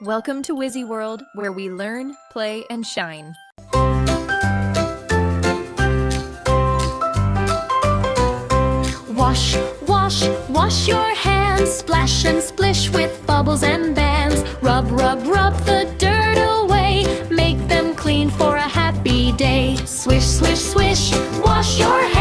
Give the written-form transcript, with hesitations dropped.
Welcome to Whizzy World, where we learn, play, and shine. Wash, wash, wash your hands. Splash and splish with bubbles and bands. Rub, rub, rub the dirt away. Make them clean for a happy day. Swish, swish, swish, wash your hands.